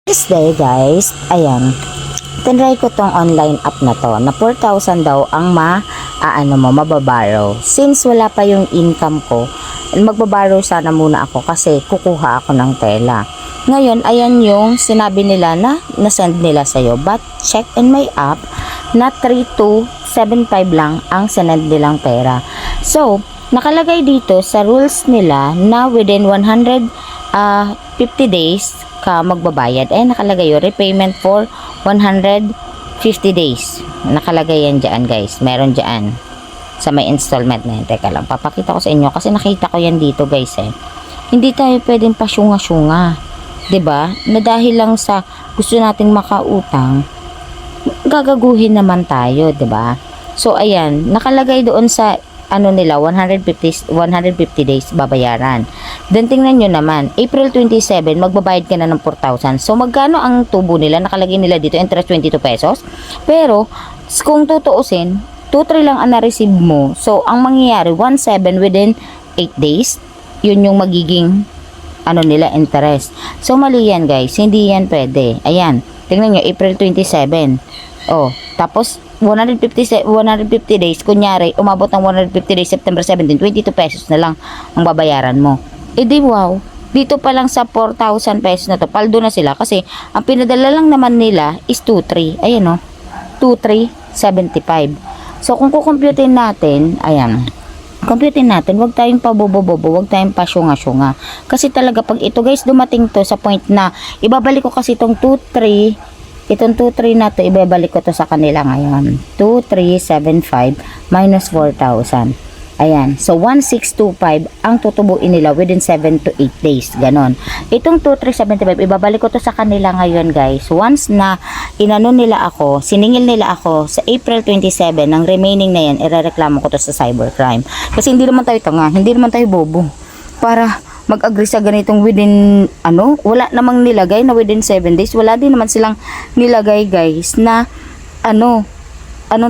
This day guys, ayan, tinry ko tong online app na to na 4,000 daw ang mababorrow. Since wala pa yung income ko, magbaborrow sana muna ako kasi kukuha ako ng tela. Ngayon, ayan yung sinabi nila na nasend nila sa'yo. But check in my app na 3,275 lang ang sinend nilang pera. So, nakalagay dito sa rules nila na within 150 days ka magbabayad. Nakalagay yung repayment for 150 days. Nakalagay yan dyan guys. Meron dyan sa may installment na yun. Teka lang, papakita ko sa inyo kasi nakita ko yan dito guys Hindi tayo pwedeng pasyunga-syunga. 'Di ba? Na dahil lang sa gusto nating makautang, gagaguhin naman tayo, 'di ba? So ayan, nakalagay doon sa nila 150 days babayaran. Then tingnan nyo naman, April 27 magbabayad ka na ng 4,000. So magkano ang tubo nila? Nakalagay nila dito interest 22 pesos. Pero kung tutuusin, 2-3 lang ang na-receive mo. So ang mangyayari 1,700 within 8 days. Yun yung magiging nila interest. So mali yan guys, hindi yan pwede. Ayan, tingnan nyo, April 27. Tapos 150 days, kunyari, umabot ng 150 days, September 17, 22 pesos na lang ang babayaran mo. Di wow, dito pa lang sa 4,000 pesos na to, paldo na sila kasi ang pinadala lang naman nila is 2,3. Ayan 2,375. So kung kukumputin natin, ayan, computin natin, wag tayong pabobo-bobo, wag tayong pasyunga-syunga. Kasi talaga pag ito guys, dumating to sa point na ibabalik ko kasi itong 2,3, itong 2,3 na to, ibabalik ko to sa kanila ngayon. 2,375 minus 4,000. Ayan. So, 1,625 ang tutubuin nila within 7 to 8 days. Ganon. Itong 2,375, ibabalik ko to sa kanila ngayon guys. Once na nila ako, siningil nila ako sa April 27, ng remaining na yan, irereklamo ko to sa cybercrime. Kasi hindi naman tayo tanga, hindi naman tayo bobo. Para mag-agree sa ganitong within, wala namang nilagay na within 7 days. Wala din naman silang nilagay guys na, anong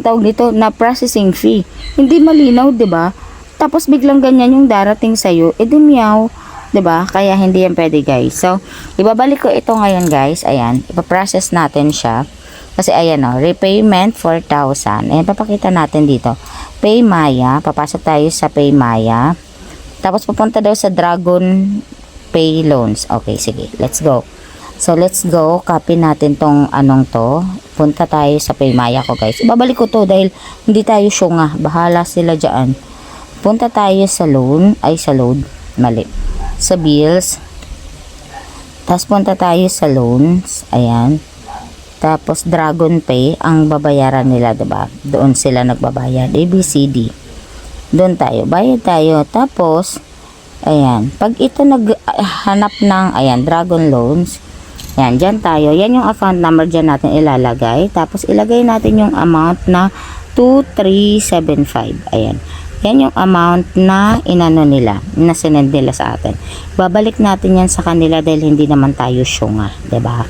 tawag dito, na processing fee. Hindi malinaw, 'di ba? Tapos biglang ganyan yung darating sa iyo, di meow, 'di ba? Kaya hindi yan pwede, guys. So, ibabalik ko ito ngayon, guys. Ayan, ipa-process natin siya. Kasi ayan repayment 4,000. Ayan, papakita natin dito. Paymaya, papasok tayo sa Paymaya. Tapos pupunta daw sa Dragon Pay Loans. Okay, sige. Let's go. So, let's go. Copy natin tong to. Punta tayo sa Paymaya ko, guys. Ibabalik ko to dahil hindi tayo syunga. Bahala sila dyan. Punta tayo sa loan. Ay, sa load. Mali. Sa bills. Tapos punta tayo sa loans. Ayan. Tapos Dragon Pay. Ang babayaran nila, diba? Doon sila nagbabayad. ABCD. Doon tayo. Bayad tayo. Tapos, ayan. Pag ito naghanap ng, ayan, Dragon Loans. Yan, dyan tayo. Yan yung account number dyan natin ilalagay. Tapos, ilagay natin yung amount na 2,375. Ayan. Yan yung amount na nila, na sinend nila sa atin. Babalik natin yan sa kanila dahil hindi naman tayo syunga. Diba?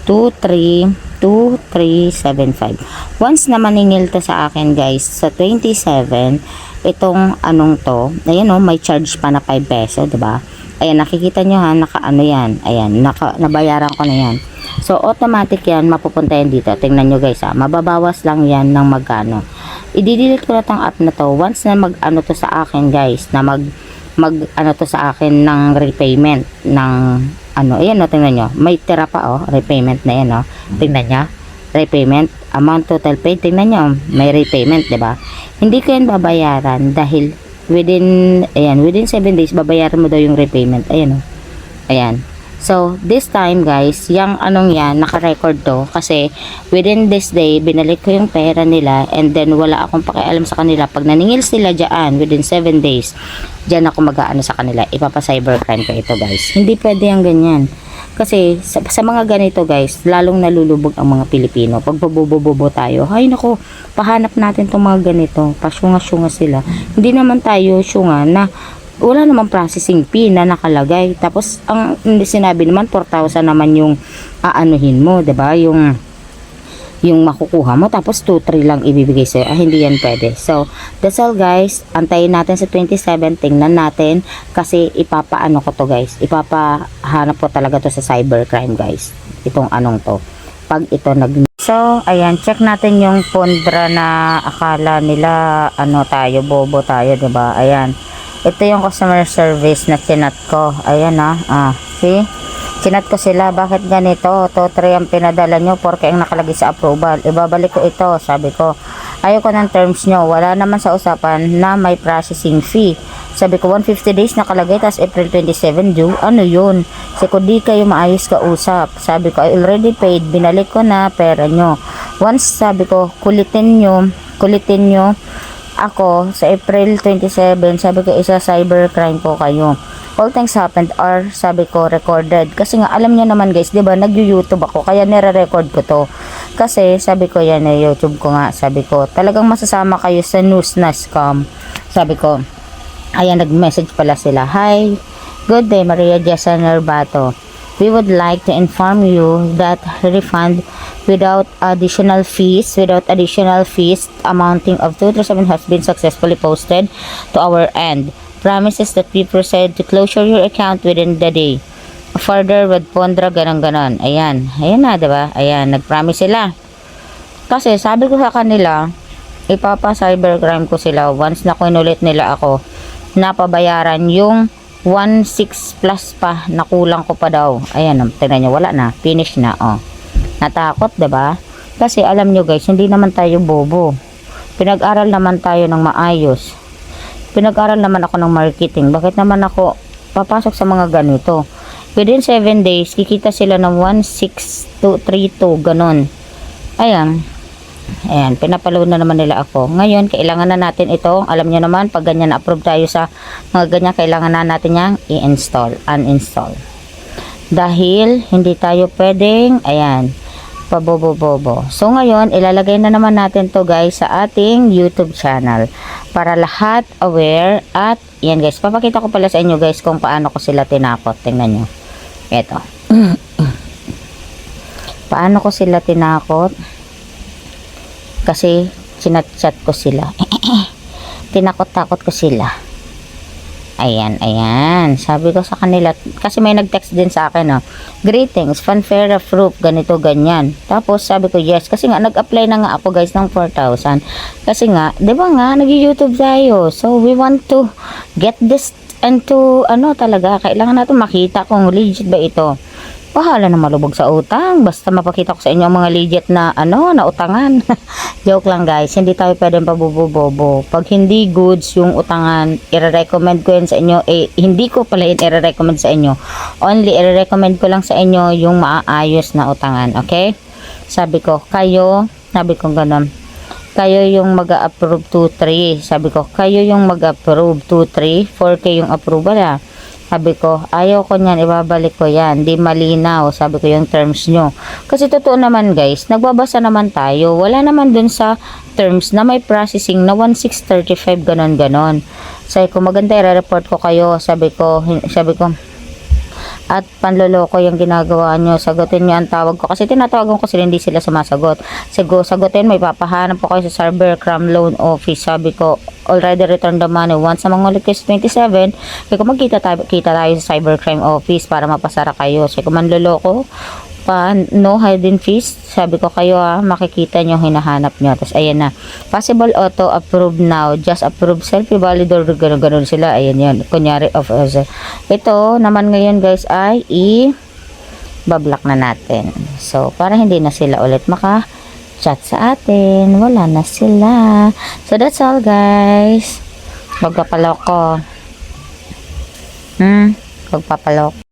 2,375. Once na maningil to sa akin, guys, sa 27, itong to, ayan may charge pa na 5 peso, diba? Ayan, nakikita nyo yan, ayan, nabayaran ko na yan. So, automatic yan, mapupunta yan dito. Tingnan nyo guys, mababawas lang yan ng magkano. I-delete ko na tong app na to, once na to sa akin guys, na to sa akin ng repayment, ng, ayan tingnan nyo, may tira pa repayment na yan tingnan nyo, repayment, amount total paid, tingnan nyo, may repayment, diba? Hindi ko yan babayaran dahil within 7 days babayaran mo daw yung repayment. Ayan ayan. So this time guys, yung yan naka-record to kasi within this day binalik ko yung pera nila and then wala akong pakialam sa kanila. Pag naningil sila dyan within 7 days, dyan ako mag-aano sa kanila, ipapa-cybercrime ko ito guys. Hindi pwede yung ganyan. Kasi sa mga ganito guys, lalong nalulubog ang mga Pilipino. Pag pabobo-bobo tayo, ay nako, pahanap natin tong mga ganito. Pasyunga-syunga sila. Hindi naman tayo syunga na wala namang processing fee na nakalagay. Tapos ang sinabi naman 4,000 naman yung aanuhin mo, 'di ba? Yung makukuha mo tapos 2-3 lang ibibigay sa'yo. Hindi yan pwede. So, that's all guys. Antayin natin sa 27. Tingnan natin kasi ipapaano ko to guys. Ipapahanap ko talaga to sa cybercrime guys. itong anong to. Pag ito So, ayan, check natin yung pondra na akala nila, ano tayo, bobo tayo, diba? Ayan. Ito yung customer service na chinat ko. Ayan see? Chinat ko sila, bakit ganito? Totally ang pinadala nyo, porque ang nakalagay sa approval. Ibabalik ko ito, sabi ko. Ayoko ng terms nyo, wala naman sa usapan na may processing fee. Sabi ko, 150 days nakalagay, tas April 27 due. Ano yun? Kasi kung di kayo maayos kausap. Sabi ko, I already paid, binalik ko na pera nyo. Once, sabi ko, kulitin nyo ako sa April 27, sabi ko, isa cybercrime po kayo. All things happened are, sabi ko, recorded. Kasi nga, alam niyo naman guys, di ba, nag-YouTube ako, kaya nire-record ko to. Kasi, sabi ko, yan YouTube ko nga, sabi ko, talagang masasama kayo sa news na scam. Sabi ko, ayan, nag-message pala sila. Hi, good day, Maria Jessa Nerbato. We would like to inform you that refund without additional fees amounting of 237 has been successfully posted to our end. Promises that we proceed to closure your account within the day. Further with Pondra, ganon. Ayan na, diba? Ayan, nag-promise sila. Kasi sabi ko sa kanila, ipapa-cybercrime ko sila once na kinulit nila ako, napabayaran yung 1.6 plus pa, nakulang ko pa daw. Ayan, tingnan nyo, wala na, finish na, natakot, diba? Kasi alam nyo guys, hindi naman tayo bobo, pinag-aral naman tayo ng maayos, pinag-aral naman ako ng marketing. Bakit naman ako papasok sa mga ganito? Within 7 days, kikita sila ng 1.6232, ganon. Ayan, pinapaload na naman nila ako. Ngayon, kailangan na natin ito. Alam nyo naman, pag ganyan na-approve tayo sa mga ganyan, kailangan na natin yang uninstall. Dahil, hindi tayo pwedeng, ayan, pabobo-bobo. So, ngayon, ilalagay na naman natin to guys sa ating YouTube channel. Para lahat aware at, yan guys, papakita ko pala sa inyo guys kung paano ko sila tinakot. Tingnan nyo. Eto. Paano ko sila tinakot? Kasi chinat-chat ko sila. Tinakot-takot ko sila. Ayan. Sabi ko sa kanila, kasi may nag-text din sa akin, greetings, fanfare approved, ganito, ganyan. Tapos sabi ko, yes, kasi nga nag-apply na nga ako guys ng 4,000. Kasi nga, di ba nga, nag-YouTube tayo. So, we want to get this into, talaga, kailangan natin makita kung legit ba ito. Bahala na malubog sa utang. Basta mapakita ko sa inyo ang mga legit na na utangan. Joke lang guys. Hindi tayo pwedeng pabubo-bobo. Pag hindi goods yung utangan, i-recommend ko yun sa inyo. Hindi ko pala yun i-recommend sa inyo. Only i-recommend ko lang sa inyo yung maayos na utangan. Okay? Sabi ko ganun. Kayo yung mag-approve 2-3. Sabi ko, kayo yung mag-approve 2-3. 4K yung approval Sabi ko, ayaw ko niyan, ibabalik ko yan. Di malinaw, sabi ko yung terms nyo. Kasi totoo naman guys, nagbabasa naman tayo. Wala naman dun sa terms na may processing na 1.635 ganon. Sabi ko, maganda i-report ko kayo. Sabi ko, at panloloko yung ginagawa nyo, sagutin nyo ang tawag ko. Kasi tinatawagan ko sila, hindi sila sumasagot. Sagutin, may papahanap po kayo sa cybercrime loan office. Sabi ko, already returned the money once sa mga ulit 27. Kaya kung magkita tayo sa cybercrime office para mapasara kayo. Sabi ko, manloloko pa, no hidden fees. Sabi ko, kayo makikita nyo, hinahanap nyo. Tapos ayan na, possible auto approve now, just approve self-validor, gano'n sila. Ayan yan, kunyari of ito naman ngayon guys ay i-bablock na natin. So para hindi na sila ulit maka-chat sa atin, wala na sila. So that's all guys. Magpapaloko. Magpapaloko.